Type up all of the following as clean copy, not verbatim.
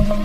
प्यारे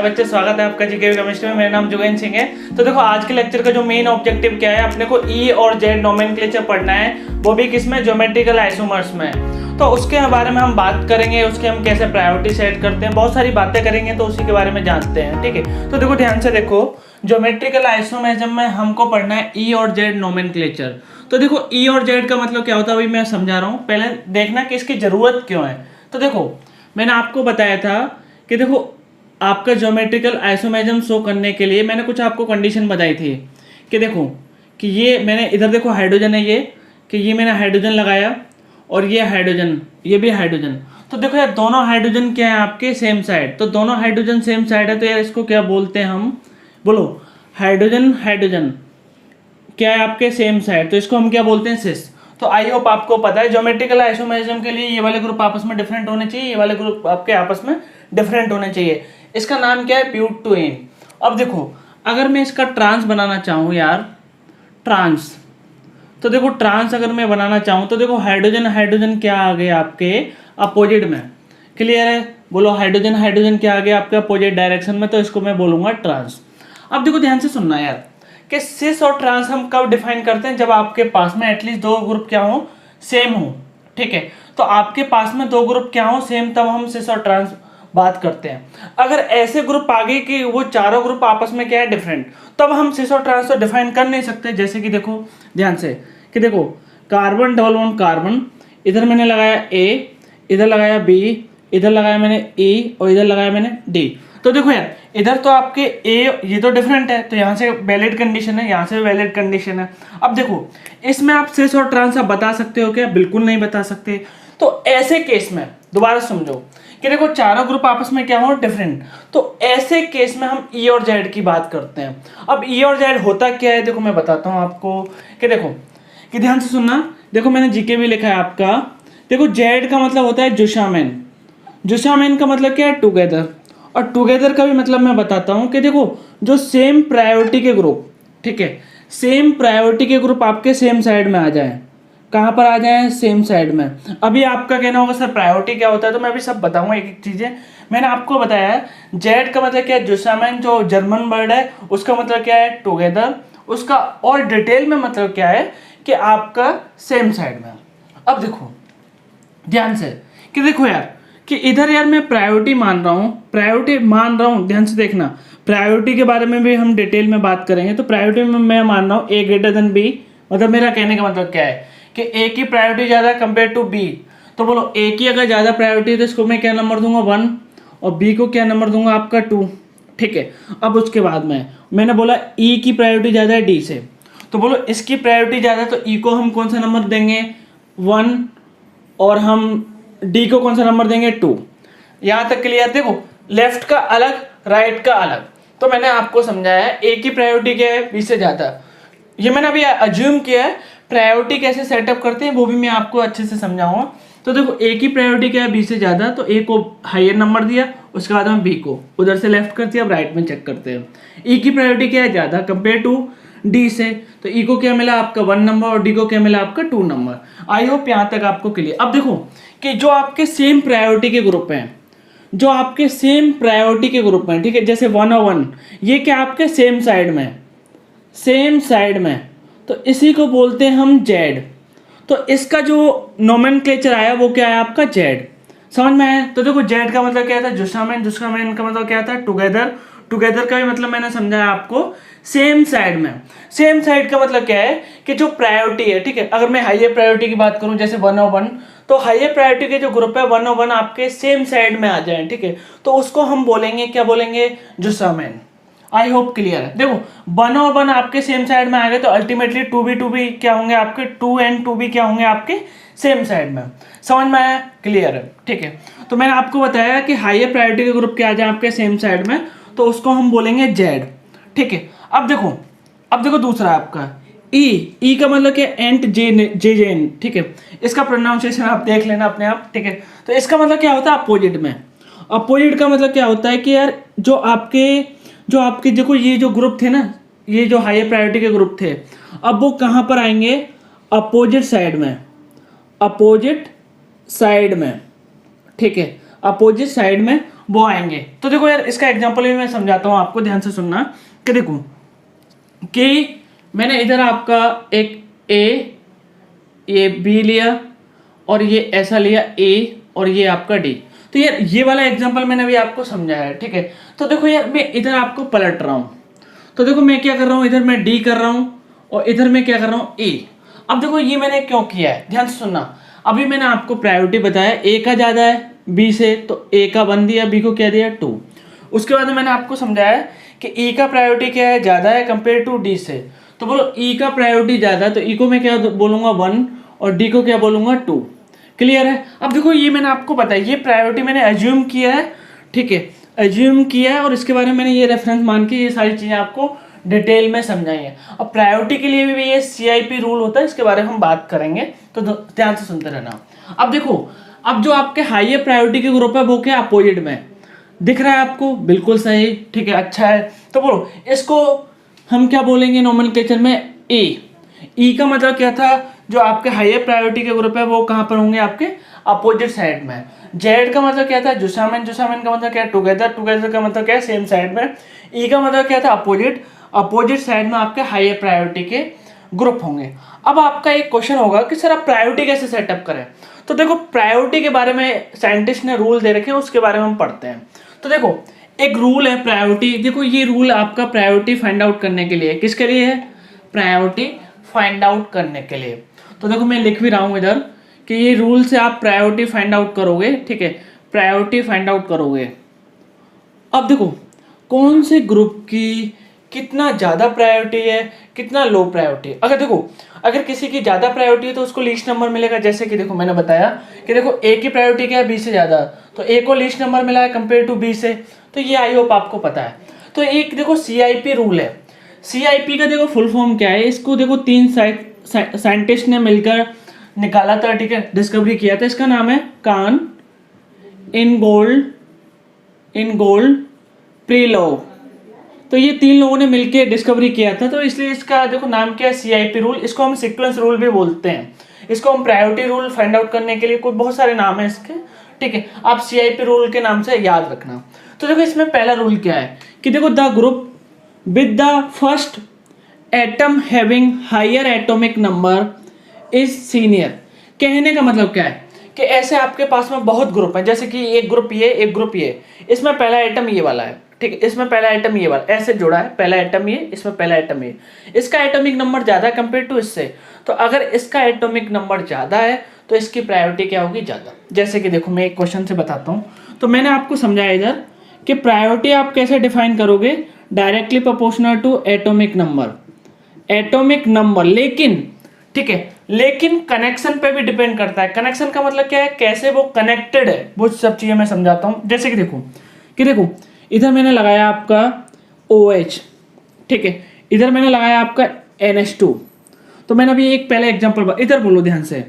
बच्चे, स्वागत है आपका जीके केमिस्ट्री में। मेरा नाम जोगेन सिंह है। तो देखो, आज के लेक्चर का जो मेन ऑब्जेक्टिव क्या है, अपने को ई और जेड नोमेनक्लेचर पढ़ना है, वो भी किसमें, ज्योमेट्रिकल आइसोमर्स में। तो उसके बारे में हम बात करेंगे, उसके हम कैसे प्रायोरिटी सेट करते हैं, बहुत सारी बातें करेंगे, तो उसी के बारे में जानते हैं। ठीक है, तो देखो ध्यान से देखो, ज्योमेट्रिकल आइसोमर्स में हमको पढ़ना है ई और जेड नोमेनक्लेचर। तो देखो, ई और जेड का मतलब क्या होता है, अभी मैं समझा रहा हूँ, पहले देखना कि इसकी जरूरत क्यों है। तो देखो, मैंने आपको बताया था कि देखो, आपका ज्योमेट्रिकल आइसोमेरिज्म शो करने के लिए मैंने कुछ आपको कंडीशन बताई थी कि देखो, कि ये मैंने इधर देखो हाइड्रोजन है, ये कि ये मैंने हाइड्रोजन लगाया और ये हाइड्रोजन, ये भी हाइड्रोजन। तो देखो यार, दोनों हाइड्रोजन क्या है आपके, सेम साइड। तो दोनों हाइड्रोजन सेम साइड है, तो यार इसको क्या बोलते हैं हम, बोलो, हाइड्रोजन हाइड्रोजन क्या है आपके, सेम साइड। तो इसको हम क्या बोलते हैं, सिस। तो आई होप आपको पता है, ज्योमेट्रिकल आइसोमेरिज्म के लिए ये वाले ग्रुप आपस में डिफरेंट होने चाहिए, ये वाले ग्रुप आपके आपस में डिफरेंट होने चाहिए। इसका नाम क्या है, ब्यूटेन। अब देखो, अगर मैं इसका ट्रांस बनाना चाहूँ यार, ट्रांस, तो देखो ट्रांस अगर मैं बनाना चाहूँ तो देखो, हाइड्रोजन हाइड्रोजन क्या आ गए आपके अपोजिट में, क्लियर है, बोलो, हाइड्रोजन हाइड्रोजन क्या आ गया आपके अपोजिट डायरेक्शन में, तो इसको मैं बोलूँगा ट्रांस। अब देखो ध्यान से सुनना यार, कि सिस और ट्रांस हम कब डिफाइन करते हैं, जब आपके पास में एटलीस्ट दो ग्रुप क्या हो, सेम हो। ठीक है, तो आपके पास में दो ग्रुप क्या हो, सेम, तब हम सिस और ट्रांस बात करते हैं। अगर ऐसे ग्रुप आ गए कि वो चारों ग्रुप आपस में क्या है, डिफरेंट, तब हम सिस और ट्रांस तो डिफाइन कर नहीं सकते। जैसे कि देखो ध्यान से, कि देखो, कार्बन डबल बॉन्ड कार्बन, इधर मैंने लगाया ए, इधर लगाया बी, इधर लगाया मैंने ई और इधर लगाया मैंने डी। तो देखो यार, इधर तो आपके ए, ये तो डिफरेंट है, तो यहाँ से वैलिड कंडीशन है, यहाँ से वैलिड कंडीशन है। अब देखो, इसमें आप सिस और ट्रांस आप बता सकते हो क्या, बिल्कुल नहीं बता सकते। तो ऐसे केस में दोबारा समझो कि देखो, चारों ग्रुप आपस में क्या हो, डिफरेंट, तो ऐसे केस में हम ई और जेड की बात करते हैं। अब ई और जेड होता क्या है, देखो मैं बताता हूँ आपको, कि देखो, कि ध्यान से सुनना, देखो मैंने जीके भी लिखा है आपका। देखो, जेड का मतलब होता है जुशामेन, जुशामेन का मतलब क्या है, टुगेदर, और टुगेदर का भी मतलब मैं बताता हूँ कि देखो, जो सेम प्रायोरिटी के ग्रुप, ठीक है, सेम प्रायोरिटी के ग्रुप आपके सेम साइड में आ जाए, कहाँ पर आ जाए, सेम साइड में। अभी आपका कहना होगा सर प्रायोरिटी क्या होता है, तो मैं अभी सब बताऊंगा एक एक चीज़ें। मैंने आपको बताया है, जेड का मतलब क्या है, जुसामेन, जो जर्मन वर्ड है, उसका मतलब क्या है, टुगेदर, उसका और डिटेल में मतलब क्या है, कि आपका सेम साइड में। अब देखो ध्यान से, कि देखो यार, कि इधर यार मैं प्रायोरिटी मान रहा हूँ, प्रायोरिटी मान रहा हूँ, ध्यान से देखना, प्रायोरिटी के बारे में भी हम डिटेल में बात करेंगे। तो प्रायोरिटी में मैं मान रहा हूँ ए ग्रेटर देन बी, मतलब मेरा कहने का मतलब क्या है, कि ए की प्रायोरिटी ज़्यादा कंपेयर टू बी। तो बोलो, ए की अगर ज़्यादा प्रायोरिटी है तो इसको मैं क्या नंबर दूंगा, 1, और बी को क्या नंबर दूंगा आपका 2। ठीक है, अब उसके बाद में मैंने बोला ई की प्रायोरिटी ज़्यादा है डी से, तो बोलो इसकी प्रायोरिटी ज़्यादा है, तो ई को हम कौन सा नंबर देंगे, 1, और हम डी को कौन सा नंबर देंगे, 2। यहाँ तक क्लियर। देखो, लेफ्ट का अलग, राइट का अलग। तो मैंने आपको समझाया है ए की प्रायोरिटी क्या है, बी से ज़्यादा, ये मैंने अभी अज्यूम किया है। प्रायोरिटी कैसे सेटअप करते हैं वो भी मैं आपको अच्छे से समझाऊंगा। तो देखो, ए की प्रायोरिटी क्या है, बी से ज़्यादा, तो ए को हायर नंबर दिया, उसके बाद में बी को उधर से लेफ्ट करते हैं, अब राइट में चेक करते हैं। ई की प्रायोरिटी क्या है, ज़्यादा कंपेयर टू डी से, तो ई को क्या मिला आपका 1 नंबर और डी को क्या मिला आपका 2 नंबर। आई होप यहाँ तक आपको क्लियर। अब देखो, कि जो आपके सेम प्रायोरिटी के ग्रुप हैं, जो आपके सेम प्रायोरिटी के ग्रुप हैं, ठीक है, जैसे 1 और 1, ये क्या आपके सेम साइड में, सेम साइड में, तो इसी को बोलते हैं हम जेड। तो इसका जो नोमेनक्लेचर आया वो क्या है आपका, जेड। समझ में आया। तो देखो, जेड का मतलब क्या था, जुसामेन, जुसामेन का मतलब क्या था, टुगेदर, टुगेदर का भी मतलब मैंने समझाया आपको, सेम साइड में। सेम साइड का मतलब क्या है, कि जो प्रायोरिटी है, ठीक है, अगर मैं हाईयर प्रायोरिटी की बात करूं, जैसे 1 और 1, तो हाईयर प्रायोरिटी के जो ग्रुप है 1 और 1 आपके सेम साइड में आ जाए, ठीक है, तो उसको हम बोलेंगे, क्या बोलेंगे, जुसामेन। आई होप क्लियर है। देखो, 1 और 1 आपके सेम साइड में आ गए, तो अल्टीमेटली 2b क्या होंगे आपके, 2 एंड 2b क्या होंगे आपके सेम साइड में। समझ में आया, क्लियर है। ठीक है, तो मैंने आपको बताया कि हाईयर प्रायोरिटी के ग्रुप क्या आ जाए आपके सेम साइड में, तो उसको हम बोलेंगे जेड। ठीक है, अब देखो दूसरा आपका ई का मतलब क्या, एंट जे। ठीक है, इसका प्रोनाउंसिएशन आप देख लेना अपने आप। ठीक है, तो इसका मतलब क्या होता है, अपोजिट में। अपोजिट का मतलब क्या होता है कि यार, जो आपके जो आपके देखो ये जो ग्रुप थे ना, ये जो हाई प्रायोरिटी के ग्रुप थे, अब वो कहाँ पर आएंगे, अपोजिट साइड में, अपोजिट साइड में, ठीक है, अपोजिट साइड में वो आएंगे। तो देखो यार इसका एग्जांपल भी मैं समझाता हूँ आपको, ध्यान से सुनना। कि देखो कि मैंने इधर आपका एक ए, ये बी लिया और ये ऐसा लिया ए और ये आपका डी। तो यार ये वाला एग्जांपल मैंने अभी आपको समझाया है, ठीक है। तो देखो यार मैं इधर आपको पलट रहा हूँ, तो देखो मैं क्या कर रहा हूँ, इधर मैं डी कर रहा हूँ और इधर मैं क्या कर रहा हूँ, ए। अब देखो ये मैंने क्यों किया है, ध्यान से सुनना। अभी मैंने आपको प्रायोरिटी बताया, ए का ज़्यादा है बी से, तो ए का 1 दिया, बी को क्या दिया 2। उसके बाद मैंने आपको समझाया कि ई का प्रायोरिटी क्या है, ज़्यादा है कंपेयर टू डी से। तो बोलो ई का प्रायोरिटी ज़्यादा है तो ई को मैं क्या बोलूँगा 1 और डी को क्या बोलूँगा 2। क्लियर है। अब देखो ये मैंने आपको बताया, ये प्रायोरिटी मैंने एज्यूम किया है, ठीक है, एज्यूम किया है और इसके बारे में मैंने ये रेफरेंस मान के ये सारी चीज़ें आपको डिटेल में समझाई है। अब प्रायोरिटी के लिए भी ये CIP रूल होता है, इसके बारे में हम बात करेंगे, तो ध्यान से सुनते रहना। अब देखो, अब जो आपके हाई प्रायोरिटी के ग्रुप है वो क्या अपोजिट में दिख रहा है आपको, बिल्कुल सही, ठीक है, अच्छा है। तो बोलो इसको हम क्या बोलेंगे नोमेनक्लेचर में, ई का मतलब क्या था, जो आपके हायर प्रायोरिटी के ग्रुप है वो कहाँ पर होंगे, आपके अपोजिट साइड में। जेड का मतलब क्या था, जुसामेन, जुसामेन का मतलब क्या है, टुगेदर, टुगेदर का मतलब क्या है, सेम साइड में। ई का मतलब क्या था, अपोजिट, अपोजिट साइड में आपके हायर प्रायोरिटी के ग्रुप होंगे। अब आपका एक क्वेश्चन होगा कि सर आप प्रायोरिटी कैसे सेटअप करें। तो देखो प्रायोरिटी के बारे में साइंटिस्ट ने रूल दे रखे हैं, उसके बारे में हम पढ़ते हैं। तो देखो एक रूल है प्रायोरिटी, देखो ये रूल आपका प्रायोरिटी फाइंड आउट करने के लिए, किसके लिए है, प्रायोरिटी फाइंड आउट करने के लिए। तो देखो मैं लिख भी रहा हूँ इधर कि ये रूल से आप प्रायोरिटी फाइंड आउट करोगे, ठीक है, प्रायोरिटी फाइंड आउट करोगे। अब देखो कौन से ग्रुप की कितना ज़्यादा प्रायोरिटी है, कितना लो प्रायोरिटी। अगर देखो अगर किसी की ज़्यादा प्रायोरिटी है तो उसको लीस्ट नंबर मिलेगा। जैसे कि देखो मैंने बताया कि देखो ए की प्रायोरिटी क्या है, बी से ज़्यादा, तो ए को लीस्ट नंबर मिला है कंपेयर टू बी से। तो ये आई होप आपको पता है। तो एक देखो CIP रूल है, CIP का देखो फुल फॉर्म क्या है, इसको देखो 3 साइंटिस्ट ने मिलकर निकाला था, ठीक है, डिस्कवरी किया था। इसका नाम है कान, इनगोल्ड, प्रीलोव। तो ये 3 लोगों ने मिलकर डिस्कवरी किया था, तो इसलिए इसका देखो नाम क्या है, CIP रूल। इसको हम सीक्वेंस रूल भी बोलते हैं, इसको हम प्रायोरिटी रूल फाइंड आउट करने के लिए कोई बहुत सारे नाम है इसके, ठीक है, आप CIP रूल के नाम से याद रखना। तो देखो इसमें पहला रूल क्या है कि देखो the group with the first atom having higher atomic number is senior. कहने का मतलब क्या है कि ऐसे आपके पास में बहुत ग्रुप है, जैसे कि एक ग्रुप ये, एक ग्रुप ये, इसमें पहला आइटम ये वाला है, ठीक है, इसमें पहला आइटम ये वाला ऐसे जुड़ा है, पहला आइटम ये, इसमें पहला आइटम ये, इसका एटॉमिक नंबर ज़्यादा है कंपेयर टू इससे। तो अगर इसका एटॉमिक नंबर ज़्यादा है तो इसकी प्रायोरिटी क्या होगी, ज़्यादा। जैसे कि देखो मैं एक क्वेश्चन से बताता हूँ। तो मैंने आपको समझाया इधर कि प्रायोरिटी आप कैसे डिफाइन करोगे, directly proportional to atomic number, atomic number. लेकिन ठीक है, लेकिन कनेक्शन पे भी डिपेंड करता है। कनेक्शन का मतलब क्या है, कैसे वो कनेक्टेड है, वो सब चीज़ें मैं समझाता हूँ। जैसे कि देखो इधर मैंने लगाया आपका OH, ठीक है, इधर मैंने लगाया आपका NH2। तो मैंने अभी एक पहला एग्जांपल इधर बोलो ध्यान से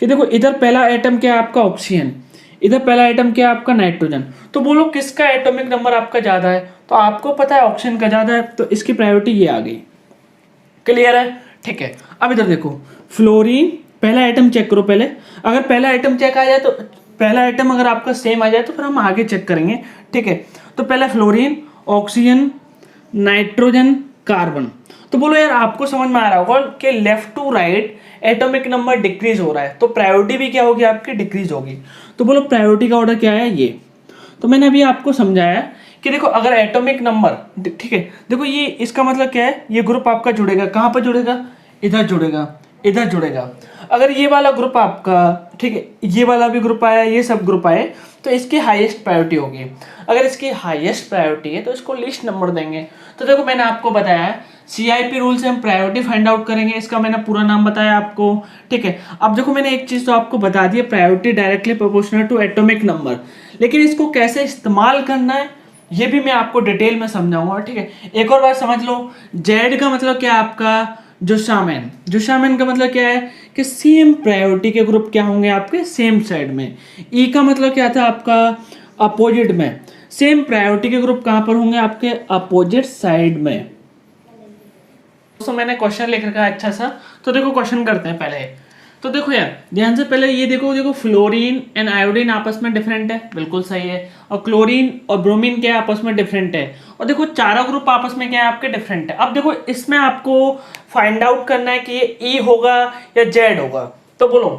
कि देखो इधर पहला एटम क्या है आपका ऑक्सीजन, इधर पहला एटम क्या है आपका नाइट्रोजन। तो बोलो किसका एटॉमिक नंबर आपका ज़्यादा है, तो आपको पता है ऑक्सीजन का ज़्यादा है, तो इसकी प्रायोरिटी ये आ गई। क्लियर है, ठीक है। अब इधर देखो फ्लोरीन, पहला आइटम चेक करो पहले। अगर पहला आइटम चेक आ जाए तो पहला आइटम अगर आपका सेम आ जाए तो फिर हम आगे चेक करेंगे, ठीक है। तो पहला फ्लोरीन, ऑक्सीजन, नाइट्रोजन, कार्बन। तो बोलो यार आपको समझ में आ रहा होगा कि left to right atomic number decrease हो रहा है, तो प्रायोरिटी भी क्या होगी आपकी, डिक्रीज होगी। तो बोलो प्रायोरिटी का ऑर्डर क्या है, ये। तो मैंने अभी आपको समझाया कि देखो अगर एटॉमिक नंबर, ठीक है, देखो ये इसका मतलब क्या है, ये ग्रुप आपका जुड़ेगा, कहाँ पर जुड़ेगा, इधर जुड़ेगा, इधर जुड़ेगा। अगर ये वाला ग्रुप आपका, ठीक है, ये वाला भी ग्रुप आया, ये सब ग्रुप आए, तो इसकी हाईएस्ट प्रायोरिटी होगी। अगर इसकी हाईएस्ट प्रायोरिटी है तो इसको लिस्ट नंबर देंगे। तो देखो मैंने आपको बताया CIP रूल से हम प्रायोरिटी फाइंड आउट करेंगे, इसका मैंने पूरा नाम बताया आपको, ठीक है। अब देखो मैंने एक चीज़ तो आपको बता दी है, priority directly proportional to atomic number, लेकिन इसको कैसे इस्तेमाल करना है ये भी मैं आपको डिटेल में समझाऊंगा, ठीक है। एक और बात समझ लो, जेड का मतलब क्या है आपका, जुसामेन। जुसामेन का मतलब क्या है कि सेम प्रायोरिटी के ग्रुप क्या होंगे आपके, सेम साइड में। ई का मतलब क्या था आपका, अपोजिट में। सेम प्रायोरिटी के ग्रुप कहाँ पर होंगे, आपके अपोजिट साइड में। दोस्तों मैंने क्वेश्चन लिख रखा है अच्छा सा, तो देखो क्वेश्चन करते हैं पहले। तो देखो यार ध्यान से पहले ये देखो फ्लोरीन एंड आयोडीन आपस में डिफरेंट है, बिल्कुल सही है। और क्लोरीन और ब्रोमीन क्या है, आपस में डिफरेंट है। और देखो चारों ग्रुप आपस में क्या है, आपके डिफरेंट है। अब देखो इसमें आपको फाइंड आउट करना है कि ये ई होगा या जेड होगा। तो बोलो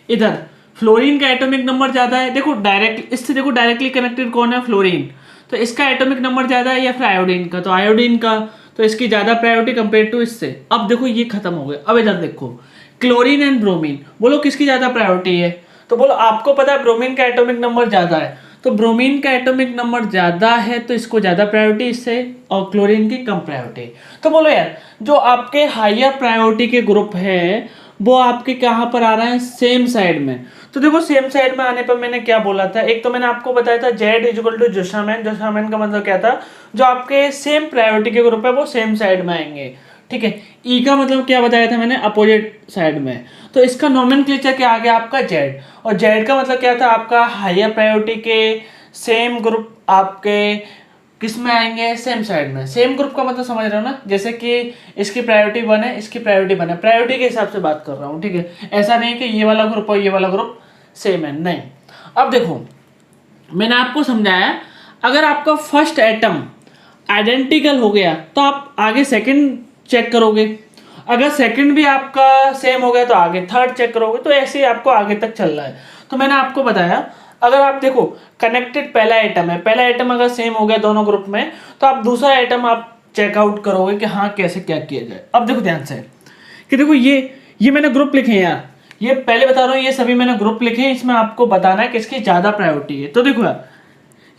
इधर फ्लोरीन का एटॉमिक नंबर ज्यादा है, देखो डायरेक्ट इससे देखो डायरेक्टली कनेक्टेड कौन है, फ्लोरीन। तो इसका एटॉमिक नंबर ज्यादा है या फिर आयोडीन का, तो आयोडीन का, तो इसकी ज्यादा प्रायोरिटी कंपेयर टू इससे। अब देखो ये खत्म हो गया। अब इधर देखो क्लोरीन एंड ब्रोमीन, बोलो किसकी ज्यादा प्रायोरिटी है। तो बोलो आपको पता है ब्रोमीन का एटॉमिक नंबर ज्यादा है, तो ब्रोमीन का एटॉमिक नंबर ज्यादा है तो इसको ज्यादा प्रायोरिटी इससे, और क्लोरीन की कम प्रायोरिटी। तो बोलो यार जो आपके हायर प्रायोरिटी के ग्रुप है वो आपके कहाँ पर आ रहा है, सेम साइड में। तो देखो सेम साइड में आने पर मैंने क्या बोला था, एक तो मैंने आपको बताया था जेड इजिकल टू जोशामैन। जोशामैन का मतलब क्या था, जो आपके सेम प्रायोरिटी के ग्रुप है वो सेम साइड में आएंगे, ठीक है। ई का मतलब क्या बताया था मैंने, अपोजिट साइड में। तो इसका नोमेनक्लेचर क्या आ गया आपका जेड, और जेड का मतलब क्या था आपका हायर प्रायोरिटी के सेम ग्रुप आपके किस में आएंगे, सेम साइड में। सेम ग्रुप का मतलब समझ रहे हो ना, जैसे कि इसकी प्रायोरिटी 1 है, इसकी प्रायोरिटी 1 है, प्रायोरिटी के हिसाब से बात कर रहा हूँ, ठीक है। ऐसा नहीं कि ये वाला ग्रुप और ये वाला ग्रुप सेम है, नहीं। अब देखो मैंने आपको समझाया, अगर आपका फर्स्ट एटम आइडेंटिकल हो गया तो आप आगे सेकंड चेक करोगे, अगर सेकंड भी आपका सेम हो गया तो आगे थर्ड चेक करोगे। तो ऐसे ही आपको आगे तक चल रहा है। तो मैंने आपको बताया अगर आप देखो कनेक्टेड पहला आइटम है, पहला आइटम अगर सेम हो गया दोनों ग्रुप में, तो आप दूसरा आइटम आप चेकआउट करोगे कि हाँ कैसे क्या किया जाए। अब देखो ध्यान से कि देखो ये मैंने ग्रुप लिखे हैं यार, ये पहले बता रहा हूँ, ये सभी मैंने ग्रुप लिखे हैं, इसमें आपको बताना है किसकी ज्यादा प्रायोरिटी है। तो देखो यार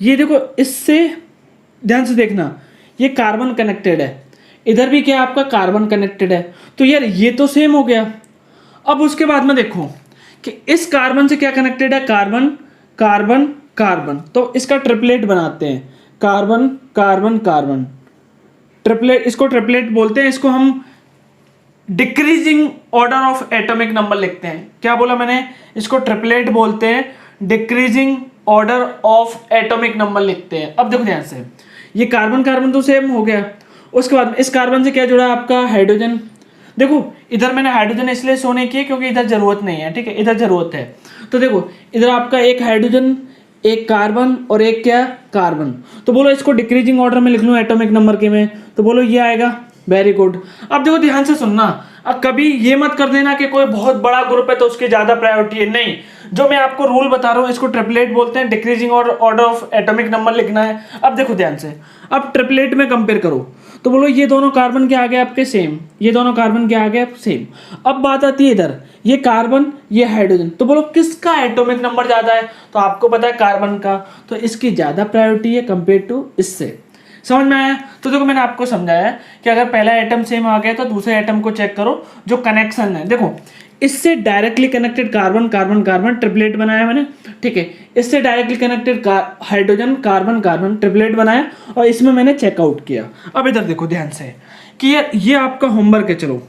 ये देखो इससे ध्यान से देखना, ये कार्बन कनेक्टेड है, इधर भी क्या आपका कार्बन कनेक्टेड है, तो यार ये तो सेम हो गया। अब उसके बाद में देखो कि इस कार्बन से क्या कनेक्टेड है, कार्बन कार्बन कार्बन, तो इसका ट्रिपलेट बनाते हैं, कार्बन कार्बन कार्बन ट्रिपलेट, इसको ट्रिपलेट बोलते हैं। इसको हम decreasing order of atomic number लिखते हैं। क्या बोला मैंने, इसको ट्रिपलेट बोलते हैं, decreasing order of atomic number लिखते हैं। अब देखो ध्यान से, ये कार्बन कार्बन तो सेम हो गया, उसके बाद इस कार्बन से क्या जुड़ा आपका हाइड्रोजन। देखो इधर मैंने हाइड्रोजन इसलिए शो नहीं किया क्योंकि इधर जरूरत नहीं है, ठीक है, इधर जरूरत है। तो देखो इधर आपका एक हाइड्रोजन, एक कार्बन और एक क्या कार्बन। तो बोलो इसको डिक्रीजिंग ऑर्डर में लिख लूँ एटॉमिक नंबर के में, तो बोलो ये आएगा, वेरी गुड। अब देखो ध्यान से सुनना, अब कभी ये मत कर देना कि कोई बहुत बड़ा ग्रुप है तो उसकी ज्यादा प्रायोरिटी है, नहीं। जो मैं आपको रूल बता रहा हूँ इसको ट्रिपलेट बोलते हैं, decreasing order of atomic number लिखना है। अब देखो ध्यान से, अब ट्रिपलेट में कंपेयर करो, तो बोलो ये दोनों कार्बन के आगे आपके सेम, ये दोनों कार्बन के आगे सेम। अब बात आती है इधर, ये कार्बन ये हाइड्रोजन, तो बोलो किसका एटॉमिक नंबर ज्यादा है, तो आपको पता है कार्बन का, तो इसकी ज्यादा प्रायोरिटी है कंपेयर टू इससे। समझ में आया। तो देखो मैंने आपको समझाया कि अगर पहला एटम सेम आ गया तो दूसरे एटम को चेक करो जो कनेक्शन है। देखो इससे directly connected carbon carbon carbon triplet बनाया मैंने, ठीक है। इससे directly connected hydrogen carbon carbon triplet बनाया और इसमें मैंने चेकआउट किया। अब इधर देखो ध्यान से कि ये आपका होमवर्क है, चलो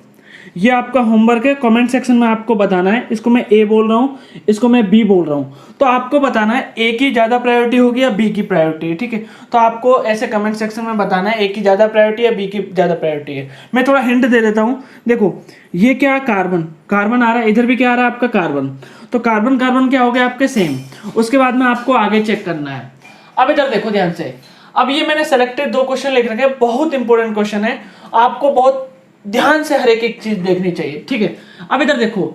ये आपका होमवर्क है, कमेंट सेक्शन में आपको बताना है, इसको मैं ए बोल रहा हूँ, इसको मैं बी बोल रहा हूँ, तो आपको बताना है ए की ज़्यादा प्रायोरिटी होगी या बी की प्रायोरिटी है, ठीक है। तो आपको ऐसे कमेंट सेक्शन में बताना है ए की ज़्यादा प्रायोरिटी या बी की ज़्यादा प्रायोरिटी है। मैं थोड़ा हिंट दे देता हूँ, देखो ये क्या कार्बन कार्बन आ रहा है, इधर भी क्या आ रहा है आपका कार्बन, तो कार्बन कार्बन क्या हो गया आपके सेम। उसके बाद में आपको आगे चेक करना है। अब इधर देखो ध्यान से, अब ये मैंने सेलेक्टेड 2 क्वेश्चन लिख रखे हैं, बहुत इंपॉर्टेंट क्वेश्चन है, आपको बहुत ध्यान से हर एक चीज देखनी चाहिए, ठीक है। अब इधर देखो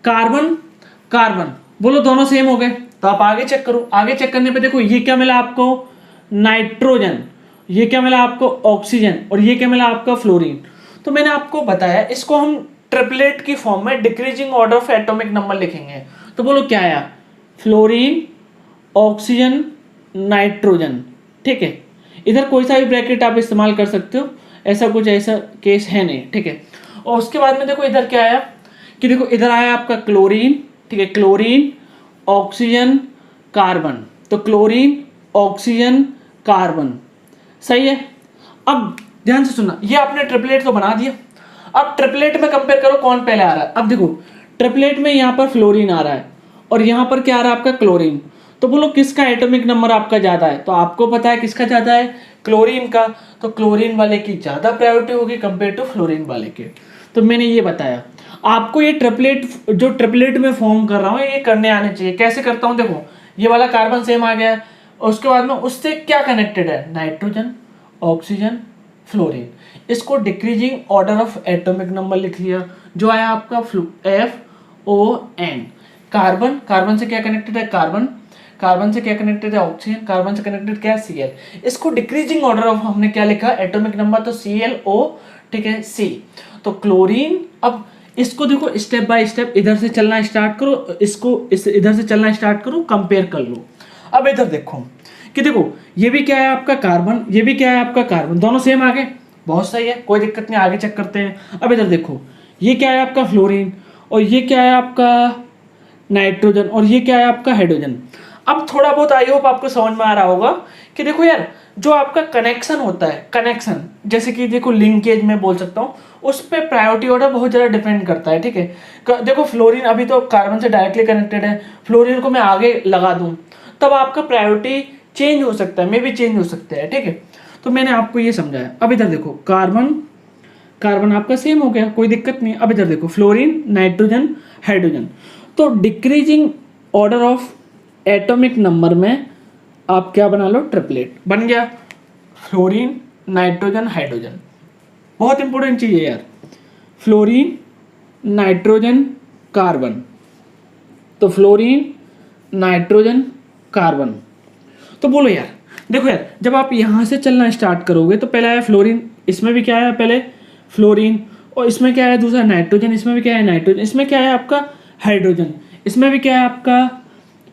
कार्बन कार्बन, बोलो दोनों सेम हो गए, तो आप आगे चेक करो। आगे चेक करने पे देखो ये क्या मिला आपको, नाइट्रोजन, ये क्या मिला आपको, ऑक्सीजन, और ये क्या मिला आपका फ्लोरीन। तो मैंने आपको बताया इसको हम ट्रिपलेट की फॉर्म में decreasing order of atomic number लिखेंगे। तो बोलो क्या आया, फ्लोरीन ऑक्सीजन नाइट्रोजन, ठीक है। इधर कोई सा भी ब्रैकेट आप इस्तेमाल कर सकते हो, ऐसा कुछ ऐसा केस है नहीं, ठीक है। और उसके बाद में देखो इधर क्या आया कि देखो इधर आया आपका क्लोरीन, ठीक है, क्लोरीन ऑक्सीजन कार्बन, तो क्लोरीन ऑक्सीजन कार्बन, सही है। अब ध्यान से सुनना, ये आपने ट्रिपलेट तो बना दिया, अब ट्रिपलेट में कंपेयर करो कौन पहले आ रहा है। अब देखो ट्रिपलेट में यहाँ पर फ्लोरीन आ रहा है और यहाँ पर क्या आ रहा है आपका क्लोरीन, तो बोलो किसका एटॉमिक नंबर आपका ज़्यादा है, तो आपको पता है किसका ज़्यादा है, क्लोरीन का। तो क्लोरीन वाले की ज़्यादा प्रायोरिटी होगी कंपेयर टू फ्लोरीन वाले के। तो मैंने ये बताया आपको, ये ट्रिपलेट जो ट्रिपलेट में फॉर्म कर रहा हूँ ये करने आने चाहिए। कैसे करता हूँ, देखो ये वाला कार्बन सेम आ गया, उसके बाद में उससे क्या कनेक्टेड है, नाइट्रोजन, ऑक्सीजन, फ्लोरीन। इसको decreasing order of atomic number लिख लिया, जो आया आपका FON। कार्बन, कार्बन से क्या कनेक्टेड है, कार्बन, कार्बन से क्या कनेक्टेड है, ऑक्सीजन, कार्बन से कनेक्टेड क्या है, Cl। इसको डिक्रीजिंग ऑर्डर ऑफ हमने क्या लिखा, एटॉमिक नंबर, तो ClO, ठीक है, C। तो क्लोरीन, अब इसको देखो स्टेप बाय स्टेप इधर से चलना स्टार्ट करो, इसको इधर से चलना स्टार्ट करो, कंपेयर कर लो। अब इधर देखो कि देखो ये भी क्या है आपका कार्बन, ये भी क्या है आपका कार्बन, दोनों सेम आ गए, बहुत सही है, कोई दिक्कत नहीं, आगे चेक करते हैं। अब इधर देखो ये क्या है आपका फ्लोरीन, और ये क्या है आपका नाइट्रोजन, और ये क्या है आपका हाइड्रोजन। अब थोड़ा बहुत आई होप आपको समझ में आ रहा होगा कि देखो यार जो आपका कनेक्शन होता है, कनेक्शन जैसे कि देखो लिंकेज में बोल सकता हूँ, उस पर प्रायोरिटी ऑर्डर बहुत ज़्यादा डिपेंड करता है, ठीक है। देखो फ्लोरीन अभी तो कार्बन से डायरेक्टली कनेक्टेड है, फ्लोरीन को मैं आगे लगा दूँ तब आपका प्रायोरिटी चेंज हो सकता है, मे भी चेंज हो सकता है, ठीक है। तो मैंने आपको ये समझाया। अब इधर देखो कार्बन, कार्बन आपका सेम हो गया, कोई दिक्कत नहीं। अब इधर देखो फ्लोरीन, नाइट्रोजन, हाइड्रोजन। तो decreasing order of atomic number में आप क्या बना लो, ट्रिपलेट बन गया, फ्लोरीन, नाइट्रोजन, हाइड्रोजन। बहुत इंपॉर्टेंट चीज़ है यार, फ्लोरीन, नाइट्रोजन, कार्बन। तो फ्लोरीन, नाइट्रोजन, कार्बन। तो बोलो यार, देखो यार जब आप यहाँ से चलना स्टार्ट करोगे तो पहले आया फ्लोरीन, इसमें भी क्या आया पहले फ्लोरीन, और इसमें क्या है दूसरा नाइट्रोजन, इसमें भी क्या है नाइट्रोजन, इसमें क्या है आपका हाइड्रोजन, इसमें भी क्या है आपका,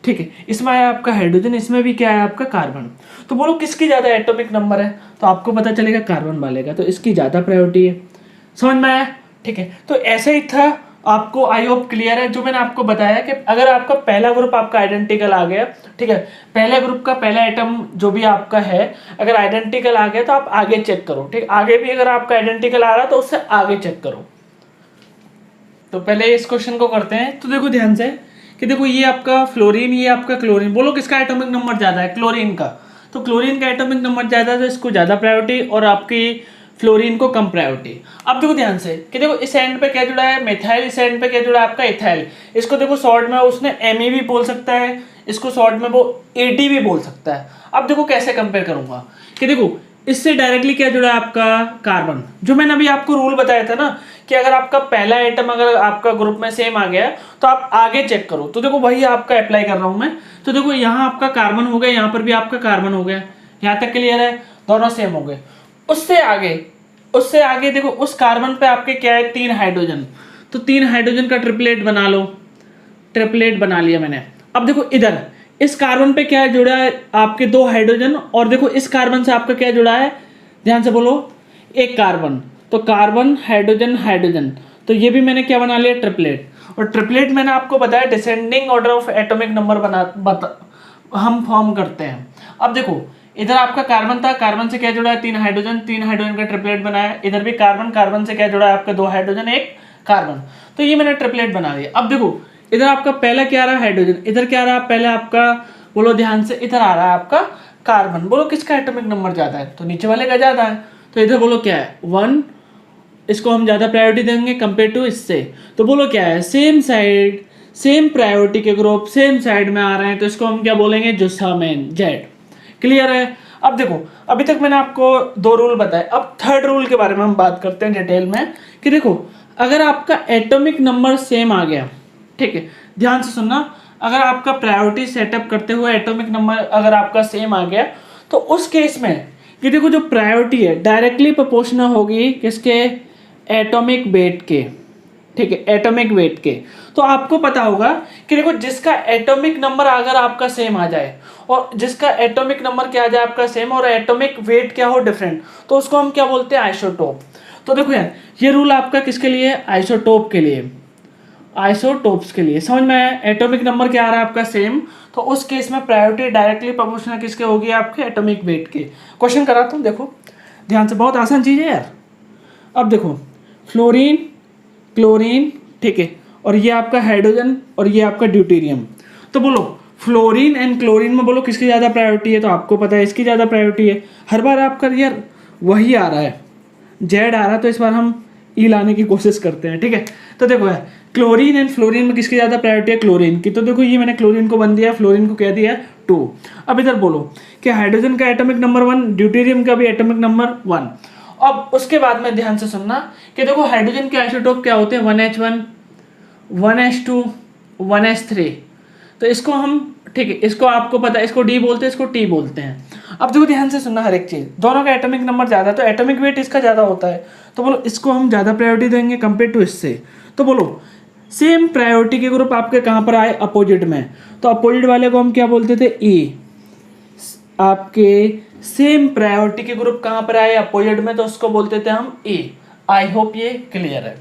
ठीक है, इसमें आया आपका हाइड्रोजन, इसमें भी क्या है आपका कार्बन। तो बोलो किसकी ज़्यादा एटॉमिक नंबर है, तो आपको पता चलेगा कार्बन वाले का, तो इसकी ज़्यादा प्रायोरिटी है। समझ में आया, ठीक है। तो ऐसे ही था, आपको आई होप क्लियर है जो मैंने आपको बताया कि अगर आपका पहला ग्रुप आपका आइडेंटिकल आ गया, ठीक है, पहले ग्रुप का पहला आइटम जो भी आपका है अगर आइडेंटिकल आ गया तो आप आगे चेक करो, ठीक, आगे भी अगर आपका आइडेंटिकल आ रहा तो उससे आगे चेक करो। तो पहले इस क्वेश्चन को करते हैं। तो देखो ध्यान से कि देखो ये आपका फ्लोरीन, ये आपका क्लोरीन, बोलो किसका एटॉमिक नंबर ज्यादा है, क्लोरीन का। तो क्लोरीन का एटॉमिक नंबर ज्यादा है तो इसको ज्यादा प्रायोरिटी, और आपकी फ्लोरीन को कम प्रायोरिटी। अब देखो ध्यान से कि देखो इस एंड पे क्या जुड़ा है, मेथाइल, इस एंड पे क्या जुड़ा है आपका इथाइल। इसको देखो शॉर्ट में उसने Me भी बोल सकता है, इसको शॉर्ट में वो AD भी बोल सकता है। अब देखो कैसे कंपेयर करूंगा कि देखो इससे डायरेक्टली क्या जुड़ा है आपका कार्बन, जो मैंने अभी आपको रूल बताया था ना कि अगर आपका पहला आइटम अगर आपका ग्रुप में सेम आ गया तो आप आगे चेक करो। तो देखो वही आपका अप्लाई कर रहा हूं मैं। तो देखो यहाँ आपका कार्बन हो गया, यहाँ पर भी आपका कार्बन हो गया, यहाँ तक क्लियर है, दोनों सेम हो गए। उससे आगे देखो उस कार्बन पे आपके क्या है, 3 हाइड्रोजन, तो 3 हाइड्रोजन का ट्रिपलेट बना लो, ट्रिपलेट बना लिया मैंने। अब देखो इधर इस कार्बन पे क्या जुड़ा है आपके 2 हाइड्रोजन, और देखो इस कार्बन से आपका क्या जुड़ा है, ध्यान से बोलो, एक कार्बन, तो कार्बन, हाइड्रोजन, हाइड्रोजन, तो ये भी मैंने क्या बना लिया, ट्रिपलेट। और ट्रिपलेट मैंने आपको बताया descending order of atomic number हम फॉर्म करते हैं। अब देखो इधर आपका कार्बन था, कार्बन से क्या जुड़ा है, 3 हाइड्रोजन, 3 हाइड्रोजन का ट्रिपलेट बनाया। इधर भी कार्बन, कार्बन से क्या जुड़ा है आपका 2 हाइड्रोजन, 1 कार्बन, तो ये मैंने ट्रिपलेट बना दिया। अब देखो इधर आपका पहला क्या रहा, हाइड्रोजन, इधर क्या रहा पहले आपका, बोलो ध्यान से, इधर आ रहा है आपका कार्बन। बोलो किसका एटॉमिक नंबर ज्यादा है, तो नीचे वाले का ज्यादा है, तो इधर बोलो क्या है 1, इसको हम ज्यादा प्रायोरिटी देंगे कंपेयर टू इससे। तो बोलो क्या है, सेम साइड, सेम प्रायोरिटी के ग्रुप सेम साइड में आ रहे हैं, तो इसको हम क्या बोलेंगे, जुस्सामेन, जेड। क्लियर है। अब देखो अभी तक मैंने आपको 2 रूल बताए, अब थर्ड रूल के बारे में हम बात करते हैं डिटेल में कि देखो अगर आपका एटॉमिक नंबर सेम आ गया, ठीक है, ध्यान से सुनना, अगर आपका प्रायोरिटी सेटअप करते हुए एटॉमिक नंबर अगर आपका सेम आ गया तो उस केस में कि देखो जो प्रायोरिटी है डायरेक्टली प्रोपोर्शनल होगी किसके, एटॉमिक वेट के, ठीक है, एटॉमिक वेट के। तो आपको पता होगा कि देखो जिसका एटॉमिक नंबर अगर आपका सेम आ जाए और जिसका एटॉमिक नंबर क्या आ जाए आपका सेम और एटॉमिक वेट क्या हो डिफरेंट, तो उसको हम क्या बोलते हैं, आइसोटोप। तो देखो यार ये रूल आपका किसके लिए, आइसोटोप के लिए, आइसोटोप्स के लिए। समझ में आया, एटॉमिक नंबर क्या आ रहा है आपका सेम, तो उस केस में प्रायोरिटी डायरेक्टली प्रोपोर्शनल किसके होगी, आपके एटॉमिक वेट के। क्वेश्चन कराता हूँ, देखो ध्यान से, बहुत आसान चीज़ है यार। अब देखो फ्लोरीन, क्लोरीन, ठीक है, और ये आपका हाइड्रोजन और ये आपका ड्यूटेरियम। तो बोलो फ्लोरीन एंड क्लोरीन में बोलो किसकी ज़्यादा प्रायोरिटी है, तो आपको पता है इसकी ज़्यादा प्रायोरिटी है। हर बार आपका यार वही आ रहा है, जेड आ रहा है, तो इस बार हम ई लाने की कोशिश करते हैं, ठीक है। तो देखो यार क्लोरीन एंड फ्लोरीन में किसकी ज़्यादा प्रायोरिटी है, क्लोरीन की। तो देखो ये मैंने क्लोरीन को 1 दिया, फ्लोरीन को क्या दिया 2। अब इधर बोलो कि हाइड्रोजन का एटॉमिक नंबर 1, ड्यूटेरियम का भी एटॉमिक नंबर 1। अब उसके बाद में ध्यान से सुनना कि देखो हाइड्रोजन के आइसोटोप क्या होते हैं, 1H1, 1H2, 1H3। तो इसको हम, ठीक है, इसको आपको पता है, इसको डी बोलते हैं, इसको टी बोलते हैं। अब देखो ध्यान से सुनना हर एक चीज़, दोनों का एटॉमिक नंबर ज़्यादा, तो एटॉमिक वेट इसका ज़्यादा होता है, तो बोलो इसको हम ज़्यादा प्रायोरिटी देंगे कंपेयर टू इससे। तो बोलो सेम प्रायोरिटी के ग्रुप आपके कहाँ पर आए, अपोजिट में, तो अपोजिट वाले को हम क्या बोलते थे, ई। आपके सेम प्रायोरिटी के ग्रुप कहाँ पर आए, अपोजिट में, तो उसको बोलते थे हम ई। आई होप ये क्लियर है,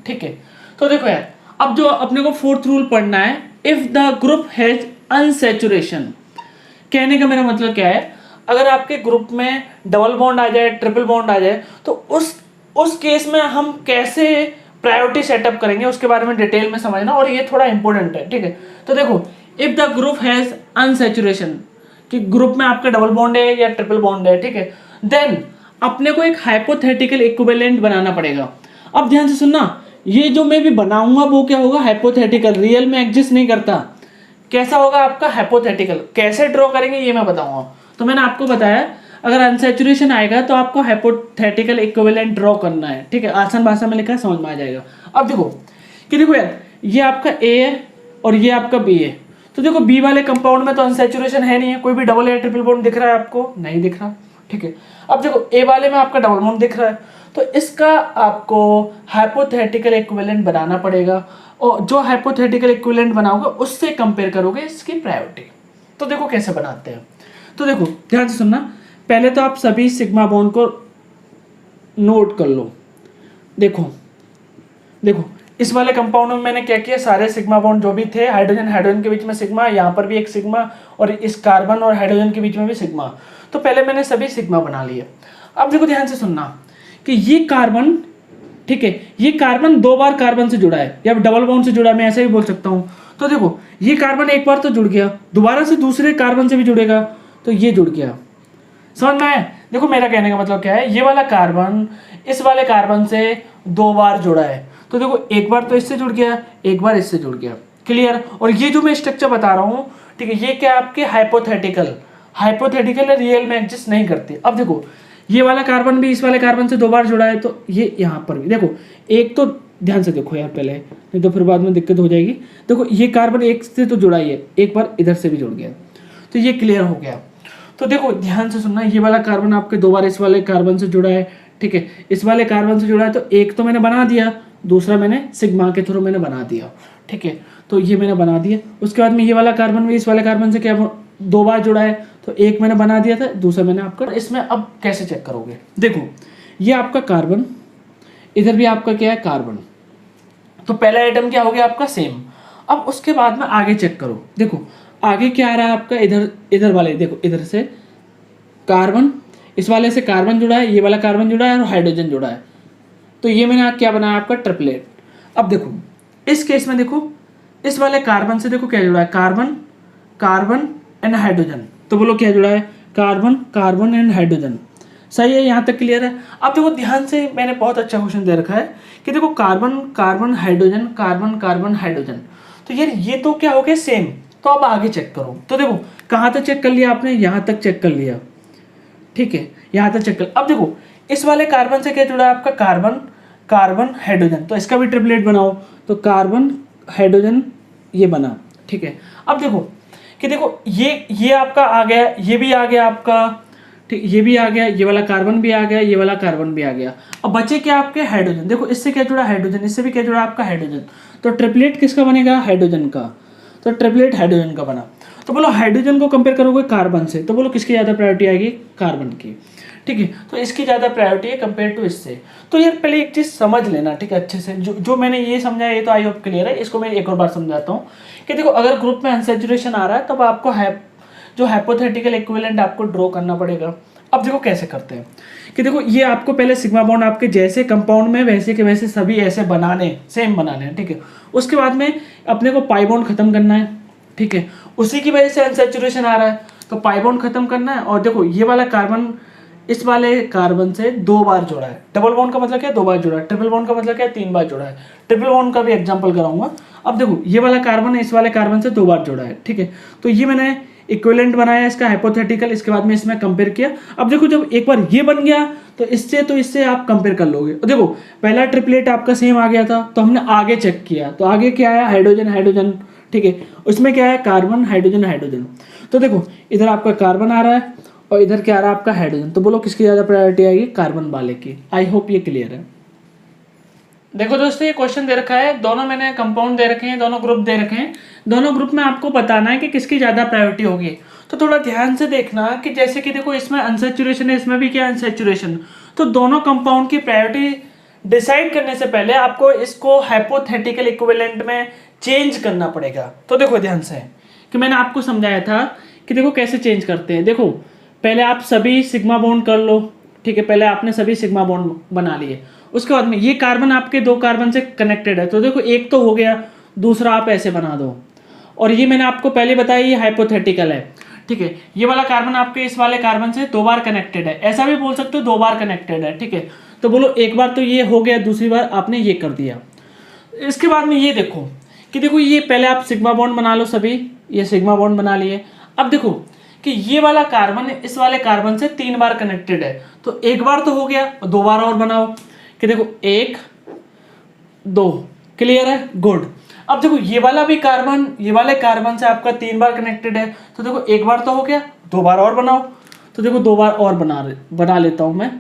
ठीक है। तो देखो यार अब जो अपने को 4th रूल पढ़ना है, if the group has unsaturation. कहने का मेरा मतलब क्या है, अगर आपके ग्रुप में डबल बॉन्ड आ जाए, ट्रिपल बॉन्ड आ जाए, तो उस केस में हम कैसे प्रायोरिटी सेटअप करेंगे उसके बारे में डिटेल में समझना, और ये थोड़ा इंपॉर्टेंट है, ठीक है। तो देखो if the group has unsaturation, कि ग्रुप में आपका डबल बॉन्ड है या ट्रिपल बॉन्ड है, ठीक है, देन अपने को एक हाइपोथेटिकल इक्विवेलेंट बनाना पड़ेगा। अब ध्यान से सुनना, ये जो मैं भी बनाऊंगा वो क्या होगा, हाइपोथेटिकल, रियल में एग्जिस्ट नहीं करता। कैसा होगा आपका, हाइपोथेटिकल। कैसे ड्रॉ करेंगे ये मैं बताऊंगा। तो मैंने आपको बताया अगर अनसैचुरेशन आएगा तो आपको हाइपोथेटिकल इक्विवेलेंट ड्रॉ करना है, ठीक है। आसान भाषा में लिखा है, समझ में आ जाएगा। अब देखो कि देखो यार ये आपका ए है और ये आपका बी है, तो देखो बी वाले कंपाउंड में तो अनसैचुरेशन है नहीं है, कोई भी डबल या ट्रिपल बॉन्ड दिख रहा है आपको, नहीं दिख रहा, ठीक है। अब देखो ए वाले में आपका डबल बॉन्ड दिख रहा है, तो इसका आपको हाइपोथेटिकल इक्विवेलेंट बनाना पड़ेगा, और जो हाइपोथेटिकल इक्विवेलेंट बनाओगे उससे कंपेयर करोगे इसकी प्रायोरिटी। तो देखो कैसे बनाते हैं, तो देखो ध्यान से सुनना, पहले तो आप सभी सिग्मा बॉन्ड को नोट कर लो। देखो देखो इस वाले कंपाउंड में मैंने क्या किया, सारे सिग्मा बॉन्ड जो भी थे, हाइड्रोजन हाइड्रोजन के बीच में सिग्मा, यहाँ पर भी एक सिग्मा, और इस कार्बन और हाइड्रोजन के बीच में भी सिग्मा। तो पहले मैंने सभी सिग्मा बना लिए। अब देखो ध्यान से सुनना कि ये कार्बन, ठीक है, ये कार्बन 2 बार कार्बन से जुड़ा है, या डबल बॉन्ड से जुड़ा है, मैं ऐसे भी बोल सकता हूँ। तो देखो ये कार्बन एक बार तो जुड़ गया, दोबारा से दूसरे कार्बन से भी जुड़ेगा, तो ये जुड़ गया। समझ में आया? देखो मेरा कहने का मतलब क्या है, ये वाला कार्बन इस वाले कार्बन से 2 बार जुड़ा है, तो देखो एक बार तो इससे जुड़ गया, एक बार इससे जुड़ गया, क्लियर। और ये जो मैं स्ट्रक्चर बता रहा हूँ, ठीक है, ये क्या आपके हाइपोथेटिकल रियल में एग्जिस्ट नहीं करती। अब देखो ये वाला कार्बन भी इस वाले कार्बन से 2 बार जुड़ा है, तो ये यहाँ पर भी देखो, एक तो ध्यान से देखो यार पहले, नहीं तो फिर बाद में दिक्कत हो जाएगी। देखो ये कार्बन एक से तो जुड़ा ही है, एक बार इधर से भी जुड़ गया, तो ये क्लियर हो गया। तो देखो ध्यान से सुनना, ये वाला कार्बन आपके 2 बार इस वाले कार्बन से जुड़ा है, ठीक है, इस वाले कार्बन से जुड़ा है, तो एक तो मैंने बना दिया, दूसरा मैंने सिग्मा के थ्रू मैंने बना दिया, ठीक है। तो ये मैंने बना दिया। उसके बाद में ये वाला कार्बन भी इस वाले कार्बन से क्या 2 बार जुड़ा है, तो एक मैंने बना दिया था, दूसरा मैंने आपका। इसमें अब कैसे चेक करोगे, देखो ये आपका कार्बन, इधर भी आपका क्या है कार्बन, तो पहला आइटम क्या हो गया आपका सेम। अब उसके बाद में आगे चेक करो, देखो आगे क्या आ रहा है आपका, इधर वाले, देखो इधर से कार्बन, इस वाले से कार्बन जुड़ा है, ये वाला कार्बन जुड़ा है और हाइड्रोजन जुड़ा है, तो ये मैंने क्या बनाया आपका ट्रिपलेट। अब देखो इस केस में देखो इस वाले कार्बन से देखो क्या जुड़ा है, कार्बन एंड हाइड्रोजन, तो बोलो क्या जुड़ा है, कार्बन एंड हाइड्रोजन। सही है, यहाँ तक क्लियर है। अब देखो ध्यान से, मैंने बहुत अच्छा क्वेश्चन दे रखा है कि देखो कार्बन हाइड्रोजन, हाइड्रोजन, तो यार ये तो क्या हो गया सेम। तो अब आगे चेक करो, तो देखो कहाँ तक चेक कर लिया आपने, यहाँ तक चेक कर लिया, ठीक है, यहाँ तक चेक कर। अब देखो इस वाले कार्बन से क्या जुड़ा है आपका, कार्बन हाइड्रोजन, तो इसका भी ट्रिपलेट बनाओ, तो कार्बन हाइड्रोजन ये बना, ठीक है। अब देखो कि देखो ये आपका आ गया, ये भी आ गया आपका, ठीक, ये भी आ गया, ये वाला कार्बन भी आ गया, ये वाला कार्बन भी आ गया। अब बचे क्या आपके हाइड्रोजन, देखो इससे क्या जुड़ा हाइड्रोजन, इससे भी क्या जुड़ा आपका हाइड्रोजन, तो ट्रिपलेट किसका बनेगा, हाइड्रोजन का, तो ट्रिपलेट हाइड्रोजन का बना। तो बोलो हाइड्रोजन को कंपेयर करोगे कार्बन से, तो बोलो किसकी ज़्यादा प्रायोरिटी आएगी, कार्बन की, ठीक है, तो इसकी ज़्यादा प्रायोरिटी है कंपेयर टू इससे। तो यार पहले एक चीज़ समझ लेना, ठीक है, अच्छे से, जो मैंने ये समझाया ये तो आई होप क्लियर है, इसको मैं एक और बार समझाता हूँ कि देखो अगर ग्रुप में अनसैचुरेशन आ रहा है तब आपको जो हाइपोथेटिकल इक्विवेलेंट आपको ड्रॉ करना पड़ेगा। अब देखो कैसे करते हैं कि देखो ये आपको पहले सिग्मा बॉन्ड आपके जैसे कंपाउंड में वैसे के वैसे सभी ऐसे सेम बनाने हैं, ठीक है। उसके बाद में अपने को पाई बॉन्ड खत्म करना है, ठीक है। उसी की वजह से अनसैचुरेशन आ रहा है। तो पाई बॉन्ड खत्म करना है, और देखो ये वाला कार्बन इस वाले कार्बन से 2 बार जुड़ा है। डबल बॉन्ड का मतलब क्या है, 2 बार जुड़ा है। ट्रिपल बॉन्ड का मतलब क्या है, 3 बार जुड़ा है। ट्रिपल बॉन्ड का भी एग्जांपल कराऊंगा। अब देखो ये वाला कार्बन है, इस वाले कार्बन से 2 बार जुड़ा है, ठीक है। तो ये मैंने इक्विवेलेंट बनाया इसका हाइपोथेटिकल, इसके बाद में इसमें कंपेयर किया। अब देखो जब एक बार ये बन गया तो इससे आप कंपेयर कर लोगे। देखो पहला ट्रिपलेट आपका सेम आ गया था, तो हमने आगे चेक किया, तो आगे क्या आया, हाइड्रोजन हाइड्रोजन, ठीक है। उसमें क्या है, कार्बन हाइड्रोजन हाइड्रोजन। तो देखो इधर आपका कार्बन आ रहा है और इधर क्या आ रहा है आपका हाइड्रोजन। तो बोलो किसकी ज़्यादा प्रायोरिटी आएगी, कार्बन वाले की। आई होप ये क्लियर है। देखो दोस्तों ये क्वेश्चन दे रखा है, दोनों मैंने कंपाउंड दे रखे हैं, दोनों ग्रुप दे रखे हैं, दोनों ग्रुप में आपको बताना है कि किसकी ज़्यादा प्रायोरिटी होगी। तो थोड़ा ध्यान से देखना कि जैसे कि देखो इसमें अनसैचुरेशन है, इसमें भी क्या अनसैचुरेशन। तो दोनों कंपाउंड की प्रायोरिटी डिसाइड करने से पहले आपको इसको हाइपोथेटिकल इक्विवेलेंट में चेंज करना पड़ेगा। तो देखो ध्यान से कि मैंने आपको समझाया था कि देखो कैसे चेंज करते हैं। देखो पहले आप सभी सिग्मा बॉन्ड कर लो, ठीक है। पहले आपने सभी सिग्मा बॉन्ड बना लिए, उसके बाद में ये कार्बन आपके 2 कार्बन से कनेक्टेड है, तो देखो एक तो हो गया, दूसरा आप ऐसे बना दो। और ये मैंने आपको पहले बताया ये हाइपोथेटिकल है, ठीक है। ये वाला कार्बन आपके इस वाले कार्बन से 2 बार कनेक्टेड है, ऐसा भी बोल सकते हो 2 बार कनेक्टेड है, ठीक है। तो बोलो एक बार तो ये हो गया, दूसरी बार आपने ये कर दिया। इसके बाद में ये देखो कि देखो ये पहले आप सिग्मा बॉन्ड बना लो सभी, ये सिग्मा बॉन्ड बना लिए। अब देखो कि ये वाला कार्बन इस वाले कार्बन से 3 बार कनेक्टेड है, तो एक बार तो हो गया, 2 बार और बनाओ कि देखो 1 2, क्लियर है, गुड। अब देखो ये वाला भी कार्बन ये वाले कार्बन से आपका 3 बार कनेक्टेड है, तो देखो एक बार तो हो गया, 2 बार और बनाओ। तो देखो 2 बार और बना लेता हूं मैं।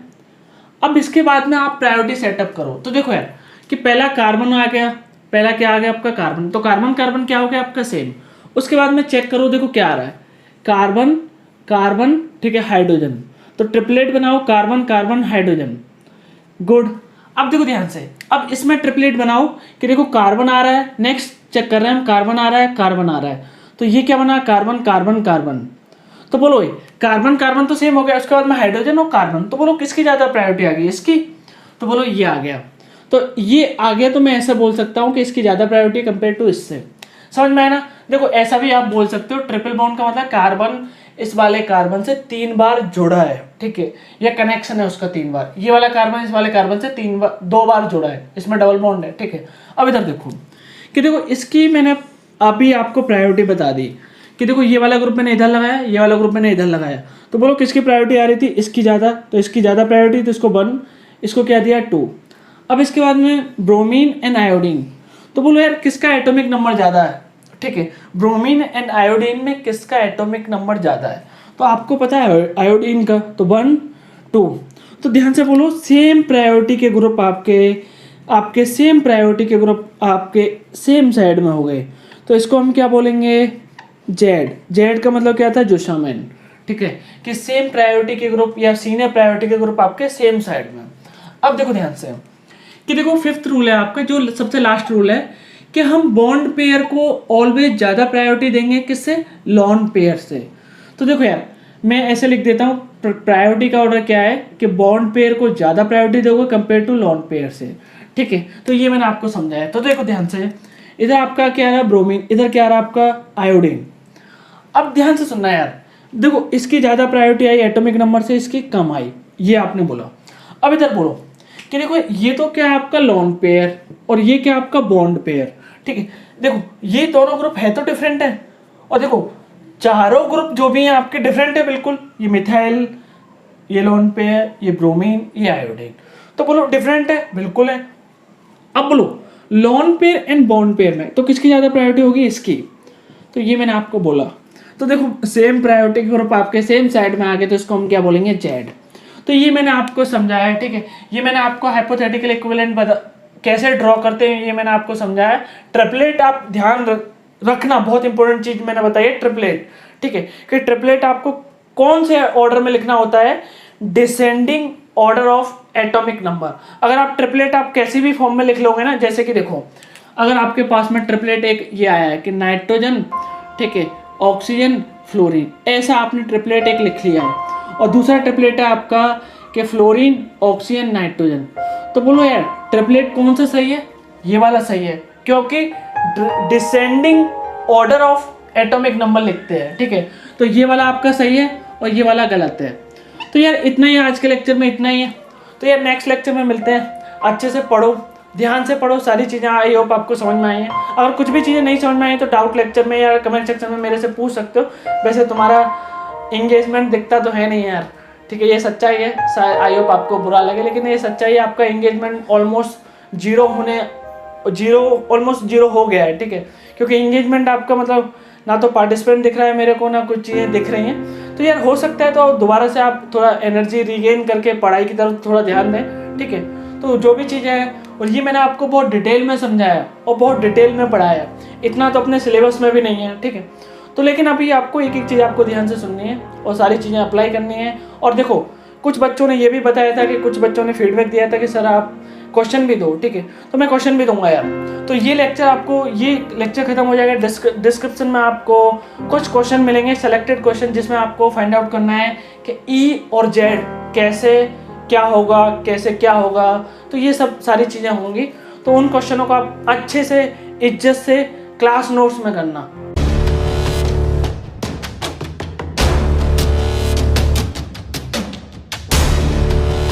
अब इसके बाद में आप प्रायोरिटी सेटअप करो। तो देखो यार कि पहला कार्बन आ गया, पहला क्या आ गया आपका कार्बन, तो कार्बन कार्बन क्या हो गया आपका सेम। उसके बाद में चेक करो, देखो क्या आ रहा है, कार्बन कार्बन, ठीक है, हाइड्रोजन। तो ट्रिपलेट बनाओ, कार्बन कार्बन हाइड्रोजन, गुड। अब देखो ध्यान से, अब इसमें ट्रिपलेट बनाओ कि देखो कार्बन आ रहा है, नेक्स्ट चेक कर रहे हैं हम, कार्बन आ रहा है, कार्बन आ रहा है, तो ये क्या बना, कार्बन कार्बन कार्बन। तो बोलो कार्बन कार्बन तो सेम हो गया, उसके बाद में हाइड्रोजन और कार्बन, तो बोलो किसकी ज़्यादा प्रायोरिटी आ गई, इसकी। तो बोलो ये आ गया, तो ये आ गया, तो मैं ऐसा बोल सकता हूँ कि इसकी ज़्यादा प्रायोरिटी कंपेयर टू इससे। समझ में आया ना। देखो ऐसा भी आप बोल सकते हो, ट्रिपल बॉन्ड का मतलब कार्बन इस वाले कार्बन से 3 बार जुड़ा है, ठीक है, यह कनेक्शन है उसका 3 बार। ये वाला कार्बन इस वाले कार्बन से 2 बार जुड़ा है, इसमें डबल बॉन्ड है, ठीक है। अब इधर देखो कि देखो इसकी मैंने अभी आपको प्रायोरिटी बता दी कि देखो ये वाला ग्रुप मैंने इधर लगाया, ये वाला ग्रुप मैंने इधर लगाया, तो बोलो किसकी प्रायोरिटी आ रही थी, इसकी ज़्यादा। तो इसकी ज़्यादा प्रायोरिटी, तो इसको 1, इसको क्या दिया 2। अब इसके बाद में ब्रोमीन एंड आयोडीन, तो बोलो यार किसका एटॉमिक नंबर ज़्यादा है, ठीक है। ब्रोमीन एंड आयोडीन में किसका एटॉमिक नंबर ज़्यादा है, तो आपको पता है आयोडीन का, तो 1 2। तो ध्यान से बोलो, सेम प्रायोरिटी के ग्रुप आपके सेम प्रायोरिटी के ग्रुप आपके सेम साइड में हो गए, तो इसको हम क्या बोलेंगे, जेड का मतलब क्या था, जोशामिन, ठीक है, कि सेम प्रायोरिटी के ग्रुप या सीनियर प्रायोरिटी के ग्रुप आपके सेम साइड में। अब देखो ध्यान से कि देखो 5th रूल है आपका, जो सबसे लास्ट रूल है, कि हम बॉन्ड पेयर को ऑलवेज ज़्यादा प्रायोरिटी देंगे, किससे, लॉन पेयर से। तो देखो यार मैं ऐसे लिख देता हूँ, प्रायोरिटी का ऑर्डर क्या है कि बॉन्ड पेयर को ज़्यादा प्रायोरिटी दोगे कंपेयर टू लॉन पेयर से, ठीक है। तो ये मैंने आपको समझाया। तो देखो ध्यान से, इधर आपका क्या आ रहा है, ब्रोमीन, इधर क्या आ रहा है आपका आयोडीन। अब ध्यान से सुनना यार, देखो इसकी ज़्यादा प्रायोरिटी आई एटॉमिक नंबर से, इसकी कम आई, ये आपने बोला। अब इधर बोलो कि देखो ये तो क्या है आपका लॉन पेयर और ये क्या आपका बॉन्ड पेयर, ठीक है। देखो ये दोनों ग्रुप है तो डिफरेंट है, और देखो चारों ग्रुप जो भी हैं आपके डिफरेंट है बिल्कुल, ये मिथाइल, ये लॉन पेयर, ये ब्रोमीन, ये आयोडीन, तो बोलो डिफरेंट है, बिल्कुल है। अब बोलो lone pair and bond pair में तो किसकी ज़्यादा प्रायोरिटी होगी, इसकी। तो ये मैंने आपको बोला। तो देखो सेम प्रायोरिटी ग्रुप आपके सेम साइड में आ गए, तो इसको हम क्या बोलेंगे, जेड। तो ये मैंने आपको समझाया, ठीक है। ये मैंने आपको हाइपोथेटिकल इक्विवेलेंट कैसे ड्रॉ करते हैं ये मैंने आपको समझाया। ट्रिपलेट आप ध्यान रखना, बहुत इंपॉर्टेंट चीज मैंने बताई है, ट्रिपलेट, ठीक है, कि ट्रिपलेट आपको कौन से ऑर्डर में लिखना होता है, descending order of atomic number. अगर आप ट्रिपलेट आप कैसी भी फॉर्म में लिख लोगे ना, जैसे कि देखो अगर आपके पास में ट्रिपलेट एक ये आया है कि नाइट्रोजन, ठीक है, ऑक्सीजन, फ्लोरीन, ऐसा आपने ट्रिपलेट एक लिख लिया है, और दूसरा ट्रिपलेट है आपका कि फ्लोरीन, ऑक्सीजन, नाइट्रोजन। तो बोलो यार ट्रिपलेट कौन सा सही है, ये वाला सही है, क्योंकि descending order of atomic number लिखते हैं, ठीक है। तो ये वाला आपका सही है और ये वाला गलत है। तो यार इतना ही आज के लेक्चर में, इतना ही है। तो यार नेक्स्ट लेक्चर में मिलते हैं। अच्छे से पढ़ो, ध्यान से पढ़ो, सारी चीज़ें आई होप आपको समझ में आई हैं। अगर कुछ भी चीज़ें नहीं समझ में आई तो डाउट लेक्चर में या कमेंट सेक्शन में मेरे से पूछ सकते हो। वैसे तुम्हारा इंगेजमेंट दिखता तो है नहीं यार, ठीक है, ये सच्चाई है। आई होप आपको बुरा लगे, लेकिन ये सच्चाई है। आपका इंगेजमेंट ऑलमोस्ट जीरो हो गया है, ठीक है। क्योंकि इंगेजमेंट आपका मतलब ना तो पार्टिसिपेंट दिख रहा है मेरे को, ना कुछ चीज़ें दिख रही हैं। तो यार हो सकता है तो दोबारा से आप थोड़ा एनर्जी रिगेन करके पढ़ाई की तरफ थोड़ा ध्यान दें, ठीक है। तो जो भी चीज़ें हैं, और ये मैंने आपको बहुत डिटेल में समझाया और बहुत डिटेल में पढ़ाया, इतना तो अपने सिलेबस में भी नहीं है, ठीक है। तो लेकिन अभी आपको एक एक चीज़ आपको ध्यान से सुननी है और सारी चीज़ें अप्लाई करनी है। और देखो, कुछ बच्चों ने ये भी बताया था कि कुछ बच्चों ने फीडबैक दिया था कि सर आप क्वेश्चन भी दो, ठीक है। तो मैं क्वेश्चन भी दूंगा यार। तो ये लेक्चर खत्म हो जाएगा। डिस्क्रिप्शन में आपको कुछ क्वेश्चन मिलेंगे, सेलेक्टेड क्वेश्चन, जिसमें आपको फाइंड आउट करना है कि ई और जेड कैसे क्या होगा, कैसे क्या होगा। तो ये सब सारी चीज़ें होंगी। तो उन क्वेश्चनों को आप अच्छे से इज्जत से क्लास नोट्स में करना,